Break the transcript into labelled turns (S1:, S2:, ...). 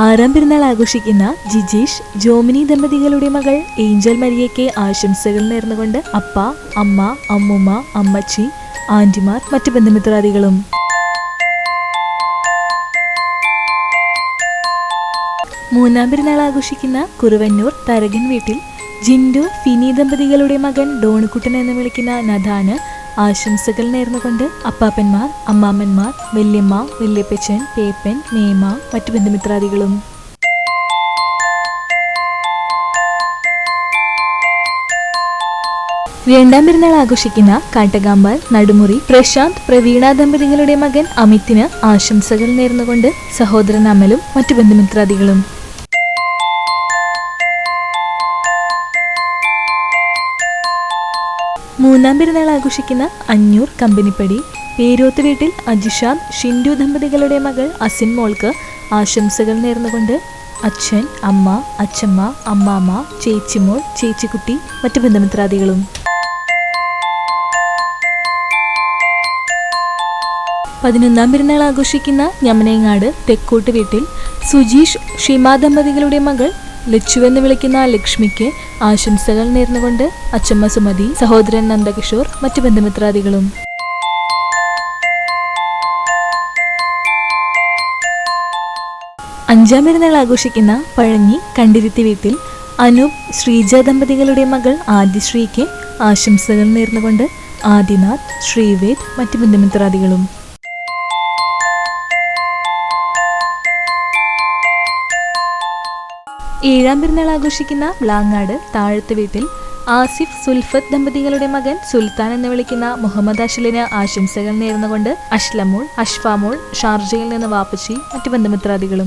S1: ആറാം പെരുന്നാൾ ആഘോഷിക്കുന്ന ജിജീഷ് ജോമിനി ദമ്പതികളുടെ മകൾ ഏഞ്ചൽ മരിയയ്ക്ക് ആശംസകൾ നേർന്നുകൊണ്ട് അപ്പ, അമ്മ, അമ്മുമ്മ, അമ്മച്ചി, ആന്റിമാർ, മറ്റു ബന്ധുമിത്രാദികളും. മൂന്നാം പെരുന്നാൾ ആഘോഷിക്കുന്ന കുറുവന്നൂർ തരകൻ വീട്ടിൽ ജിൻഡു ഫിനി ദമ്പതികളുടെ മകൻ ഡോണുക്കുട്ടൻ എന്ന് വിളിക്കുന്ന നദാന് ആശംസകൾ നേർന്നുകൊണ്ട് അപ്പാപ്പന്മാർ, അമ്മാമ്മന്മാർ, വല്യമ്മ, വല്യപ്പച്ചൻ, പേപ്പൻ, മേമ, മറ്റു ബന്ധുമിത്രാദികളും. രണ്ടാം പെരുന്നാൾ ആഘോഷിക്കുന്ന കാട്ടകാമ്പാൽ നടുമുറി പ്രശാന്ത് പ്രവീണ ദമ്പതികളുടെ മകൻ അമിതിന് ആശംസകൾ നേർന്നുകൊണ്ട് സഹോദരൻ അമലും മറ്റു ബന്ധുമിത്രാദികളും. മൂന്നാം പെരുന്നാൾ ആഘോഷിക്കുന്ന അഞ്ഞൂർ കമ്പനിപ്പടി പേരോത്ത് വീട്ടിൽ അജിഷാദ് ഷിൻഡു ദമ്പതികളുടെ മകൾ അസിൻ മോൾക്ക് ആശംസകൾ നേർന്നുകൊണ്ട് അച്ഛൻ, അമ്മ, അച്ഛമ്മ, അമ്മാമ്മ, ചേച്ചിമോൾ, ചേച്ചിക്കുട്ടി, മറ്റു ബന്ധുമിത്രാദികളും. 11ാം പെരുന്നാൾ ആഘോഷിക്കുന്ന ഞമനേങ്ങാട് തെക്കോട്ട് വീട്ടിൽ സുജീഷ് ഷിമ ദമ്പതികളുടെ മകൾ ലച്ചുവെന്ന് വിളിക്കുന്ന ലക്ഷ്മിക്ക് ആശംസകൾ നേർന്നുകൊണ്ട് അച്ചമ്മ സുമതി, സഹോദരൻ നന്ദകിഷോർ, മറ്റു ബന്ധുമിത്രാദികളും. അഞ്ചാം പെരുന്നാൾ ആഘോഷിക്കുന്ന പഴഞ്ഞി കണ്ടിരുത്തി വീട്ടിൽ അനൂപ് ശ്രീജ ദമ്പതികളുടെ മകൾ ആദിശ്രീക്ക് ആശംസകൾ നേർന്നുകൊണ്ട് ആദിനാഥ്, ശ്രീവേദ്, മറ്റു ബന്ധുമിത്രാദികളും. ഏഴാം പെരുന്നാൾ ആഘോഷിക്കുന്ന വ്ലാങ്ങാട് താഴത്ത് വീട്ടിൽ ആസിഫ് സുൽഫത്ത് ദമ്പതികളുടെ മകൻ സുൽത്താൻ എന്ന് വിളിക്കുന്ന മുഹമ്മദ് അഷ്ലിന് ആശംസകൾ നേർന്നുകൊണ്ട് അഷ്ലമോൾ, അഷ്ഫാമോൾ, ഷാർജയിൽ നിന്ന് വാപ്പച്ചി, മറ്റു ബന്ധുമിത്രാദികളും.